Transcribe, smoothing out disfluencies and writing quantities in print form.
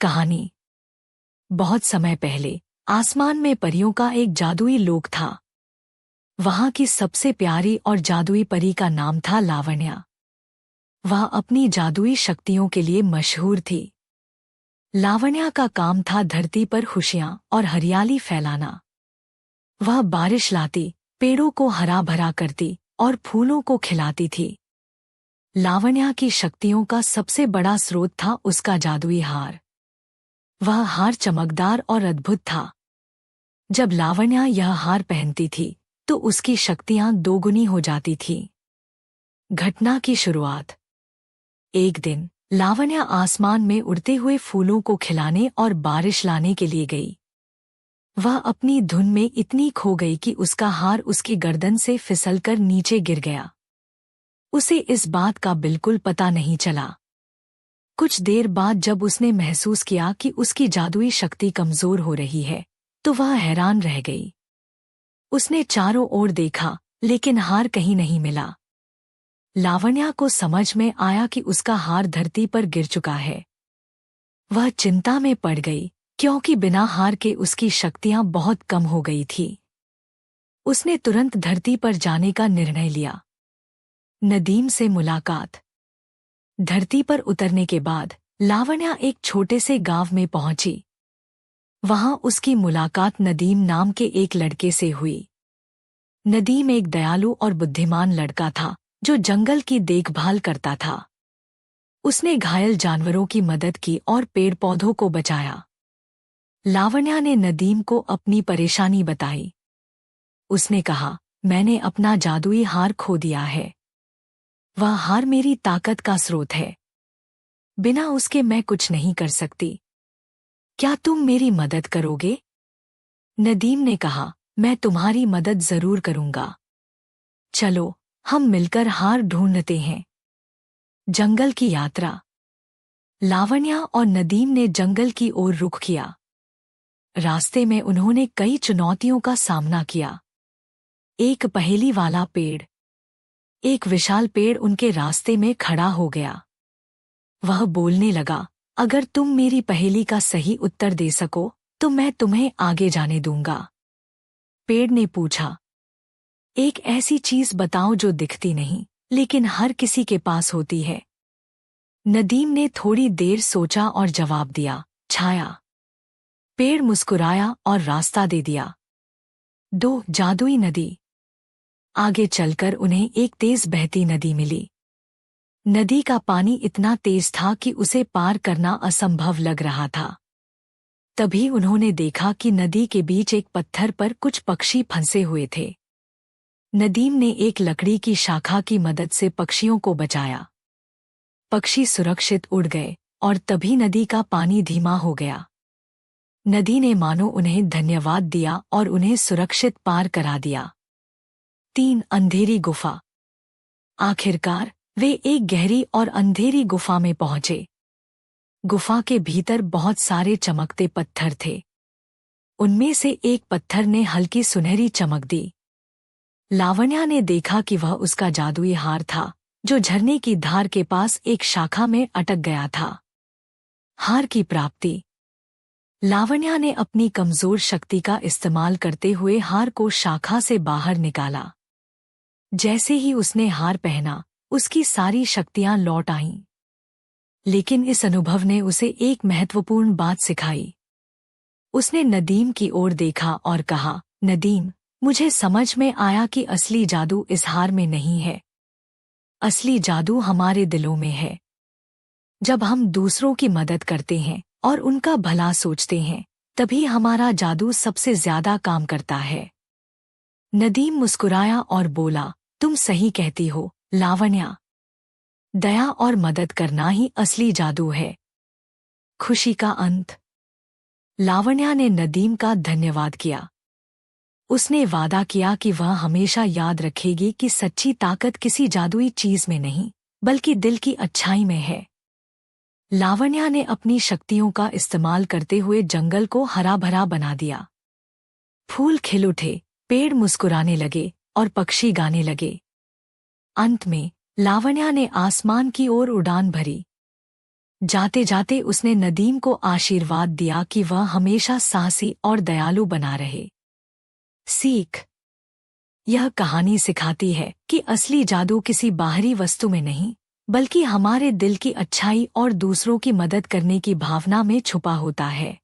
कहानी। बहुत समय पहले आसमान में परियों का एक जादुई लोक था। वहां की सबसे प्यारी और जादुई परी का नाम था लावण्या। वह अपनी जादुई शक्तियों के लिए मशहूर थी। लावण्या का काम था धरती पर खुशियां और हरियाली फैलाना। वह बारिश लाती, पेड़ों को हरा भरा करती और फूलों को खिलाती थी। लावण्या की शक्तियों का सबसे बड़ा स्रोत था उसका जादुई हार। वह हार चमकदार और अद्भुत था। जब लावण्या यह हार पहनती थी तो उसकी शक्तियां दोगुनी हो जाती थीं। घटना की शुरुआत। एक दिन लावण्या आसमान में उड़ते हुए फूलों को खिलाने और बारिश लाने के लिए गई। वह अपनी धुन में इतनी खो गई कि उसका हार उसकी गर्दन से फिसलकर नीचे गिर गया। उसे इस बात का बिल्कुल पता नहीं चला। कुछ देर बाद जब उसने महसूस किया कि उसकी जादुई शक्ति कमजोर हो रही है तो वह हैरान रह गई। उसने चारों ओर देखा लेकिन हार कहीं नहीं मिला। लावण्या को समझ में आया कि उसका हार धरती पर गिर चुका है। वह चिंता में पड़ गई क्योंकि बिना हार के उसकी शक्तियां बहुत कम हो गई थी। उसने तुरंत धरती पर जाने का निर्णय लिया। नदीम से मुलाकात। धरती पर उतरने के बाद लावण्या एक छोटे से गांव में पहुंची। वहां उसकी मुलाकात नदीम नाम के एक लड़के से हुई। नदीम एक दयालु और बुद्धिमान लड़का था जो जंगल की देखभाल करता था। उसने घायल जानवरों की मदद की और पेड़ पौधों को बचाया। लावण्या ने नदीम को अपनी परेशानी बताई। उसने कहा, मैंने अपना जादुई हार खो दिया है। वह हार मेरी ताकत का स्रोत है। बिना उसके मैं कुछ नहीं कर सकती। क्या तुम मेरी मदद करोगे? नदीम ने कहा, मैं तुम्हारी मदद जरूर करूंगा। चलो हम मिलकर हार ढूंढते हैं। जंगल की यात्रा। लावण्या और नदीम ने जंगल की ओर रुख किया। रास्ते में उन्होंने कई चुनौतियों का सामना किया। एक पहेली वाला पेड़। एक विशाल पेड़ उनके रास्ते में खड़ा हो गया। वह बोलने लगा, अगर तुम मेरी पहेली का सही उत्तर दे सको तो मैं तुम्हें आगे जाने दूंगा। पेड़ ने पूछा, एक ऐसी चीज बताओ जो दिखती नहीं लेकिन हर किसी के पास होती है। नदीम ने थोड़ी देर सोचा और जवाब दिया, छाया। पेड़ मुस्कुराया और रास्ता दे दिया। दो जादुई नदी। आगे चलकर उन्हें एक तेज बहती नदी मिली। नदी का पानी इतना तेज था कि उसे पार करना असंभव लग रहा था। तभी उन्होंने देखा कि नदी के बीच एक पत्थर पर कुछ पक्षी फंसे हुए थे। नदीम ने एक लकड़ी की शाखा की मदद से पक्षियों को बचाया। पक्षी सुरक्षित उड़ गए और तभी नदी का पानी धीमा हो गया। नदी ने मानो उन्हें धन्यवाद दिया और उन्हें सुरक्षित पार करा दिया। 3 अंधेरी गुफा। आखिरकार वे एक गहरी और अंधेरी गुफा में पहुंचे। गुफा के भीतर बहुत सारे चमकते पत्थर थे। उनमें से एक पत्थर ने हल्की सुनहरी चमक दी। लावण्या ने देखा कि वह उसका जादुई हार था जो झरने की धार के पास एक शाखा में अटक गया था। हार की प्राप्ति। लावण्या ने अपनी कमजोर शक्ति का इस्तेमाल करते हुए हार को शाखा से बाहर निकाला। जैसे ही उसने हार पहना उसकी सारी शक्तियां लौट आईं। लेकिन इस अनुभव ने उसे एक महत्वपूर्ण बात सिखाई। उसने नदीम की ओर देखा और कहा, नदीम, मुझे समझ में आया कि असली जादू इस हार में नहीं है। असली जादू हमारे दिलों में है। जब हम दूसरों की मदद करते हैं और उनका भला सोचते हैं तभी हमारा जादू सबसे ज्यादा काम करता है। नदीम मुस्कुराया और बोला, तुम सही कहती हो लावण्या। दया और मदद करना ही असली जादू है। खुशी का अंत। लावण्या ने नदीम का धन्यवाद किया। उसने वादा किया कि वह हमेशा याद रखेगी कि सच्ची ताकत किसी जादुई चीज में नहीं बल्कि दिल की अच्छाई में है। लावण्या ने अपनी शक्तियों का इस्तेमाल करते हुए जंगल को हरा भरा बना दिया। फूल खिल उठे, पेड़ मुस्कुराने लगे और पक्षी गाने लगे। अंत में लावण्या ने आसमान की ओर उड़ान भरी। जाते जाते उसने नदीम को आशीर्वाद दिया कि वह हमेशा साहसी और दयालु बना रहे। सीख: यह कहानी सिखाती है कि असली जादू किसी बाहरी वस्तु में नहीं, बल्कि हमारे दिल की अच्छाई और दूसरों की मदद करने की भावना में छुपा होता है।